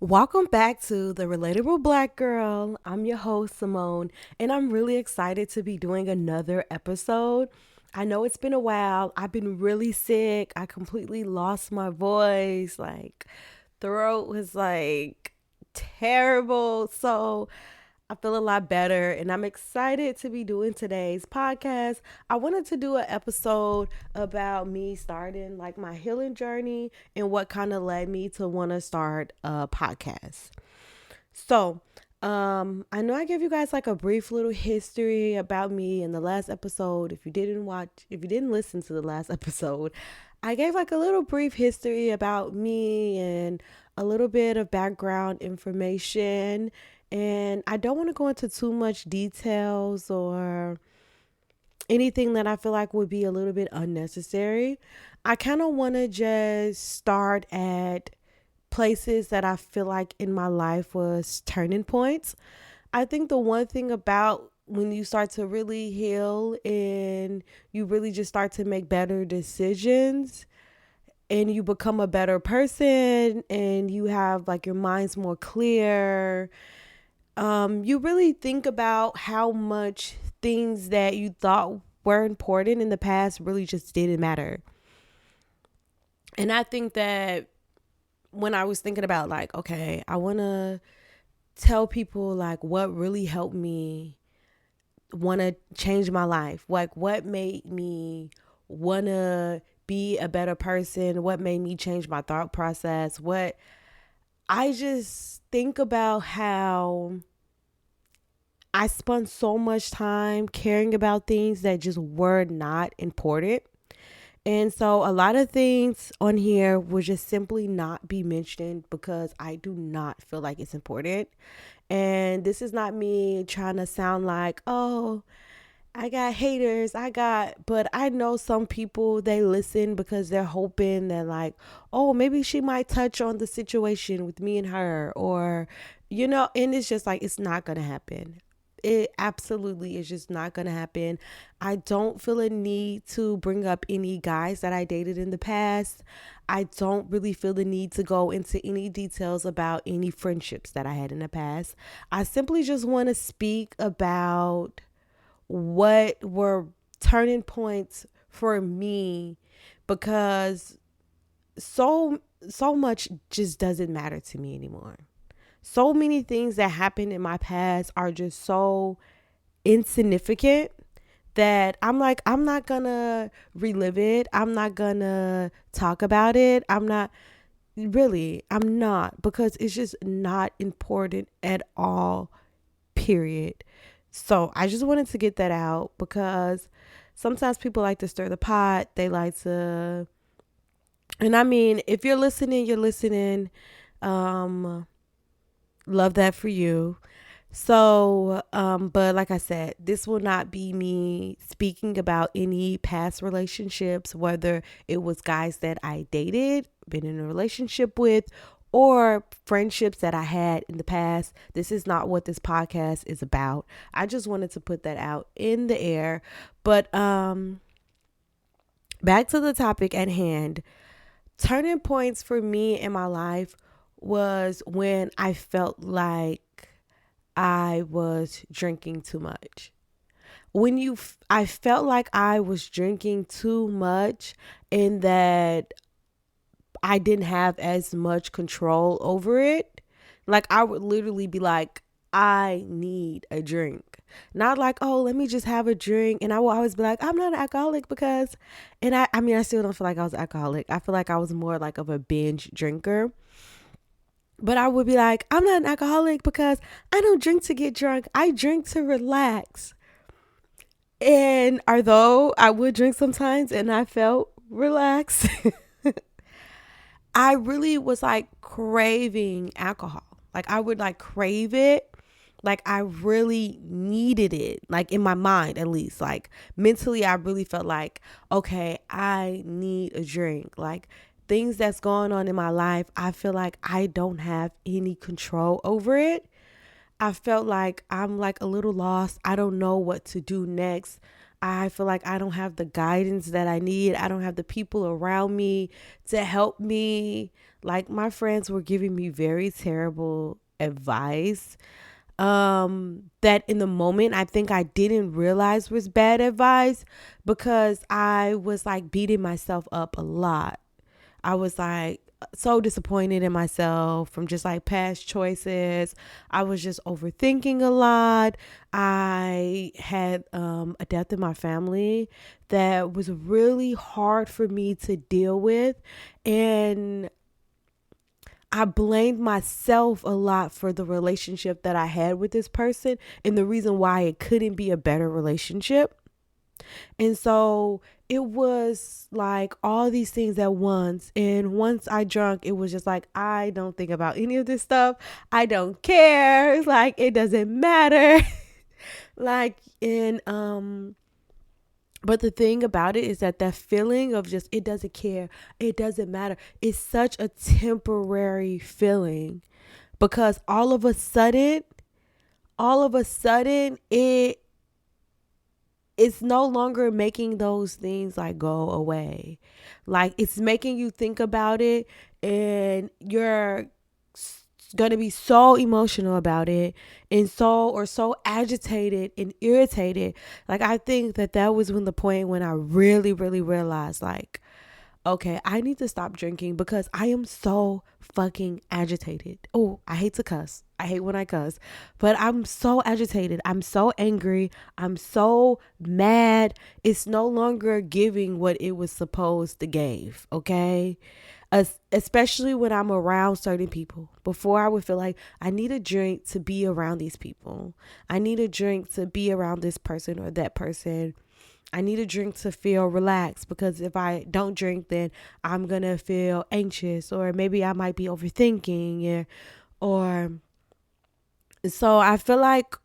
Welcome back to The Relatable Black Girl. I'm your host, Simone, and I'm really excited to be doing another episode. I know it's been a while. I've been really sick. I completely lost my voice. Throat was terrible. So, I feel a lot better and I'm excited to be doing today's podcast. I wanted to do an episode about me starting my healing journey and what kind of led me to want to start a podcast. So, I know I gave you guys a brief little history about me in the last episode. If you didn't listen to the last episode, I gave a little brief history about me and a little bit of background information. And I don't want to go into too much details or anything that I feel like would be a little bit unnecessary. I kind of want to just start at places that I feel like in my life was turning points. I think the one thing about when you start to really heal and you really just start to make better decisions and you become a better person and you have your mind's more clear, you really think about how much things that you thought were important in the past really just didn't matter. And I think that when I was thinking about okay, I want to tell people what really helped me want to change my life, what made me want to be a better person, what made me change my thought process, what I just think about how I spent so much time caring about things that just were not important. And so a lot of things on here will just simply not be mentioned because I do not feel like it's important. And this is not me trying to sound like, oh, I got haters. But I know some people, they listen because they're hoping that, oh, maybe she might touch on the situation with me and her, and it's just it's not going to happen. It absolutely is just not going to happen. I don't feel a need to bring up any guys that I dated in the past. I don't really feel the need to go into any details about any friendships that I had in the past. I simply just want to speak about what were turning points for me because so much just doesn't matter to me anymore. So many things that happened in my past are just so insignificant that I'm not gonna relive it. I'm not gonna talk about it. I'm not because it's just not important at all, period. So I just wanted to get that out because sometimes people like to stir the pot. They like to, and I mean, if you're listening, you're listening. Um, Love that for you. So, but like I said, this will not be me speaking about any past relationships, whether it was guys that I dated, been in a relationship with, or friendships that I had in the past. This is not what this podcast is about. I just wanted to put that out in the air. But back to the topic at hand. Turning points for me in my life was when I felt like I was drinking too much. I felt like I was drinking too much and that I didn't have as much control over it. Like I would literally be like, I need a drink. Not like, oh, let me just have a drink. And I will always be like, I'm not an alcoholic because, I mean, I still don't feel like I was an alcoholic. I feel like I was more like of a binge drinker. But I would be like, I'm not an alcoholic because I don't drink to get drunk. I drink to relax. And although I would drink sometimes and I felt relaxed, I really was craving alcohol. I would crave it. I really needed it. In my mind at least. Mentally I really felt like, okay, I need a drink. Things that's going on in my life, I feel like I don't have any control over it. I felt like I'm a little lost. I don't know what to do next. I feel like I don't have the guidance that I need. I don't have the people around me to help me. Like my friends were giving me very terrible advice that in the moment I think I didn't realize was bad advice because I was like beating myself up a lot. I was like so disappointed in myself from just like past choices. I was just overthinking a lot. I had a death in my family that was really hard for me to deal with. And I blamed myself a lot for the relationship that I had with this person and the reason why it couldn't be a better relationship. And so it was like all these things at once. And once I drunk, it was just like, I don't think about any of this stuff. I don't care. Like, it doesn't matter. like, but the thing about it is that feeling of just, it doesn't care, it doesn't matter, it's such a temporary feeling because all of a sudden, it's no longer making those things like go away. Like it's making you think about it and you're going to be so emotional about it and so agitated and irritated. Like I think that was when the point when I really really realized like okay, I need to stop drinking because I am so fucking agitated. Oh, I hate to cuss. I hate when I cuss, but I'm so agitated. I'm so angry. I'm so mad. It's no longer giving what it was supposed to give. Okay. Especially when I'm around certain people. Before I would feel like I need a drink to be around these people. I need a drink to be around this person or that person. I need a drink to feel relaxed because if I don't drink, then I'm going to feel anxious or maybe I might be overthinking or so I feel like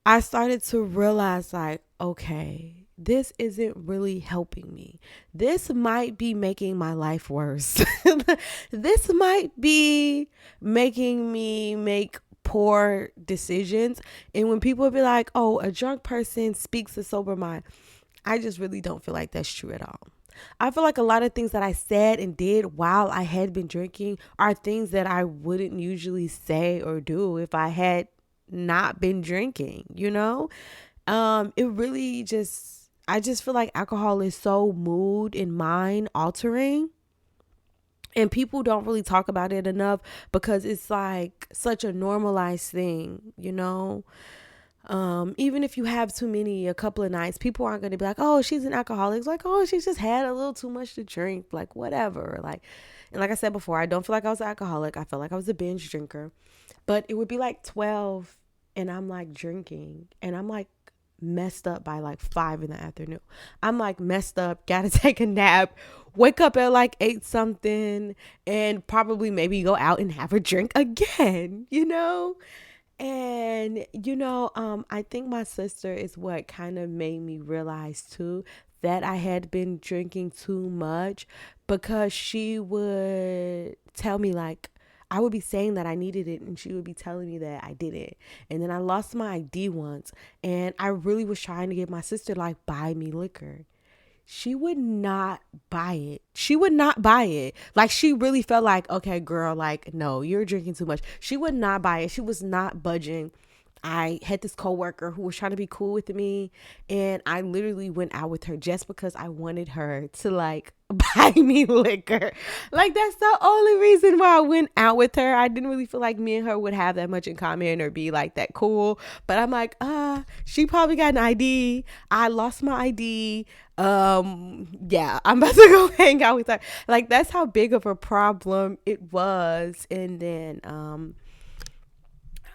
I started to realize like, okay, this isn't really helping me. This might be making my life worse. This might be making me make poor decisions. And when people be like, oh, a drunk person speaks a sober mind, I just really don't feel like that's true at all. I feel like a lot of things that I said and did while I had been drinking are things that I wouldn't usually say or do if I had not been drinking, you know? It really just I just feel like alcohol is so mood and mind altering. And people don't really talk about it enough because it's like such a normalized thing, you know? Even if you have too many a couple of nights, people aren't going to be like, oh, she's an alcoholic. It's like, oh, she's just had a little too much to drink, like whatever. Like, and like I said before, I don't feel like I was an alcoholic. I felt like I was a binge drinker, but it would be like 12 and I'm like drinking and I'm like messed up by like 5 in the afternoon. I'm like messed up, gotta take a nap, wake up at like 8 something, and probably maybe go out and have a drink again, you know? And I think my sister is what kind of made me realize too that I had been drinking too much because she would tell me like I would be saying that I needed it and she would be telling me that I didn't. And then I lost my ID once and I really was trying to get my sister to like buy me liquor. She would not buy it. She would not buy it. Like she really felt like, okay, girl, like, no, you're drinking too much. She would not buy it. She was not budging. I had this coworker who was trying to be cool with me, and I literally went out with her just because I wanted her to like buy me liquor. Like that's the only reason why I went out with her. I didn't really feel like me and her would have that much in common or be like that cool. But I'm like, she probably got an ID. I lost my ID. Yeah, I'm about to go hang out with her. Like that's how big of a problem it was. And then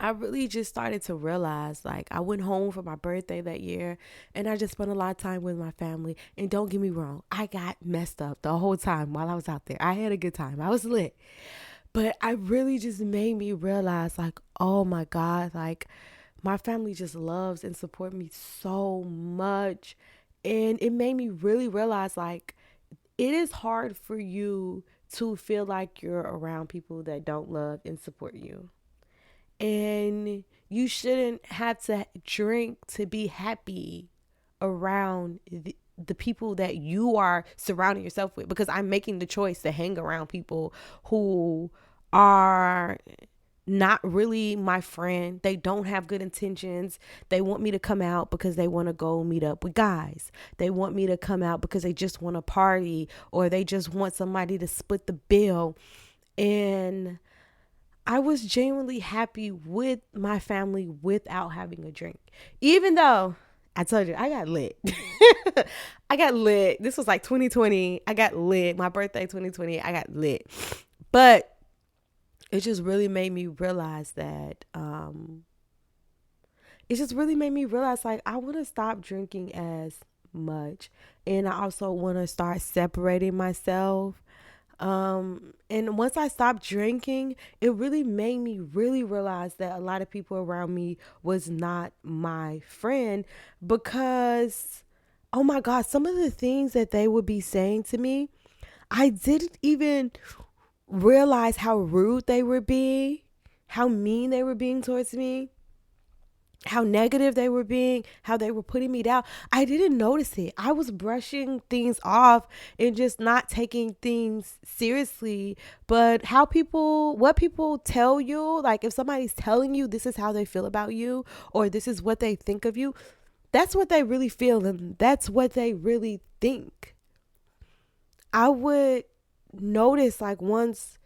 I really just started to realize like I went home for my birthday that year and I just spent a lot of time with my family. And don't get me wrong, I got messed up the whole time while I was out there. I had a good time. I was lit. But I really just made me realize like, oh my God, like my family just loves and support me so much. And it made me really realize like it is hard for you to feel like you're around people that don't love and support you. And you shouldn't have to drink to be happy around the people that you are surrounding yourself with, because I'm making the choice to hang around people who are not really my friend. They don't have good intentions. They want me to come out because they want to go meet up with guys. They want me to come out because they just want to party, or they just want somebody to split the bill. And I was genuinely happy with my family without having a drink. Even though I told you I got lit. I got lit. This was like 2020. I got lit. My birthday 2020. I got lit. But it just really made me realize that it just really made me realize, like, I want to stop drinking as much, and I also want to start separating myself. And once I stopped drinking, it really made me really realize that a lot of people around me was not my friend, because oh my god, some of the things that they would be saying to me, I didn't even realize how rude they were being, how mean they were being towards me, how negative they were being, how they were putting me down. I didn't notice it. I was brushing things off and just not taking things seriously. But what people tell you, like if somebody's telling you this is how they feel about you, or this is what they think of you, that's what they really feel and that's what they really think. I would notice, like, once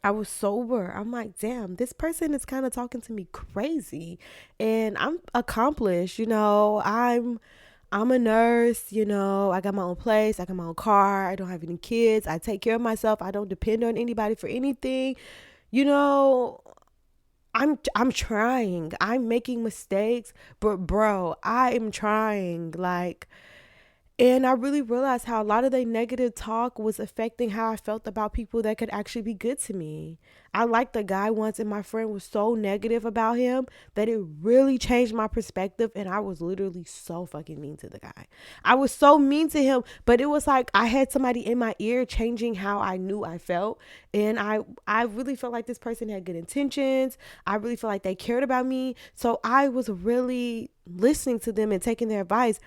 I was sober, I'm like, damn, this person is kind of talking to me crazy. And I'm accomplished, I'm a nurse, I got my own place, I got my own car, I don't have any kids, I take care of myself, I don't depend on anybody for anything. You know, I'm trying. I'm making mistakes, but bro, I am trying. Like, and I really realized how a lot of the negative talk was affecting how I felt about people that could actually be good to me. I liked the guy once, and my friend was so negative about him that it really changed my perspective. And I was literally so fucking mean to the guy. I was so mean to him, but it was like I had somebody in my ear changing how I knew I felt. And I really felt like this person had good intentions. I really felt like they cared about me. So I was really listening to them and taking their advice.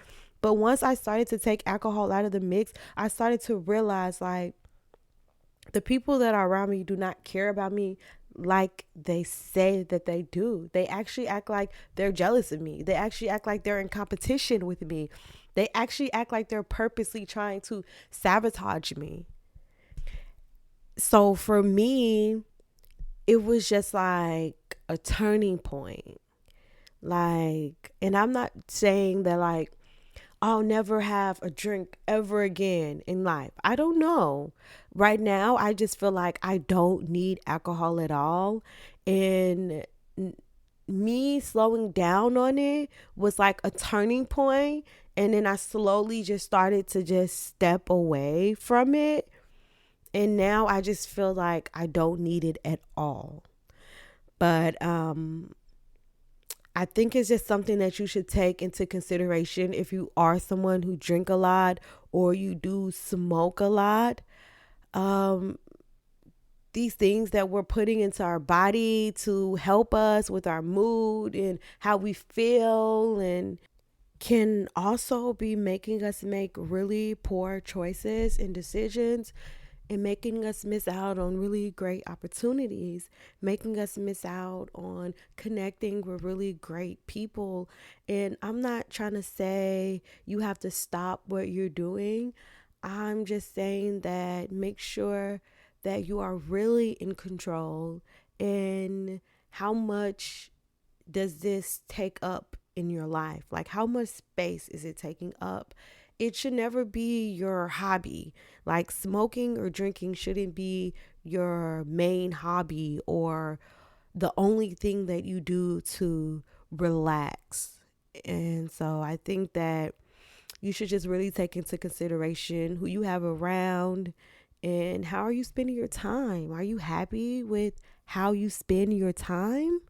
But once I started to take alcohol out of the mix, I started to realize, like, the people that are around me do not care about me like they say that they do. They actually act like they're jealous of me. They actually act like they're in competition with me. They actually act like they're purposely trying to sabotage me. So for me, it was just like a turning point. Like, and I'm not saying that, like, I'll never have a drink ever again in life. I don't know. Right now, I just feel like I don't need alcohol at all. And me slowing down on it was like a turning point. And then I slowly just started to just step away from it. And now I just feel like I don't need it at all. But I think it's just something that you should take into consideration if you are someone who drink a lot or you do smoke a lot. Um, these things that we're putting into our body to help us with our mood and how we feel, and can also be making us make really poor choices and decisions, and making us miss out on really great opportunities, making us miss out on connecting with really great people. And I'm not trying to say you have to stop what you're doing. I'm just saying that make sure that you are really in control, and how much does this take up in your life? Like, how much space is it taking up? It should never be your hobby. Like, smoking or drinking shouldn't be your main hobby or the only thing that you do to relax. And so I think that you should just really take into consideration who you have around and how are you spending your time? Are you happy with how you spend your time?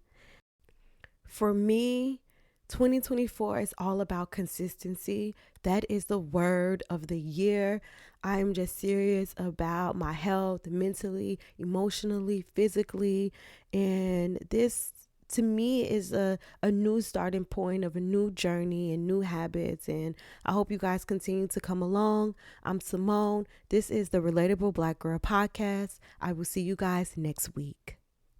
For me, 2024 is all about consistency. That is the word of the year. I'm just serious about my health, mentally, emotionally, physically. And this to me is a new starting point of a new journey and new habits. And I hope you guys continue to come along. I'm Simone. This is the Relatable Black Girl Podcast. I will see you guys next week.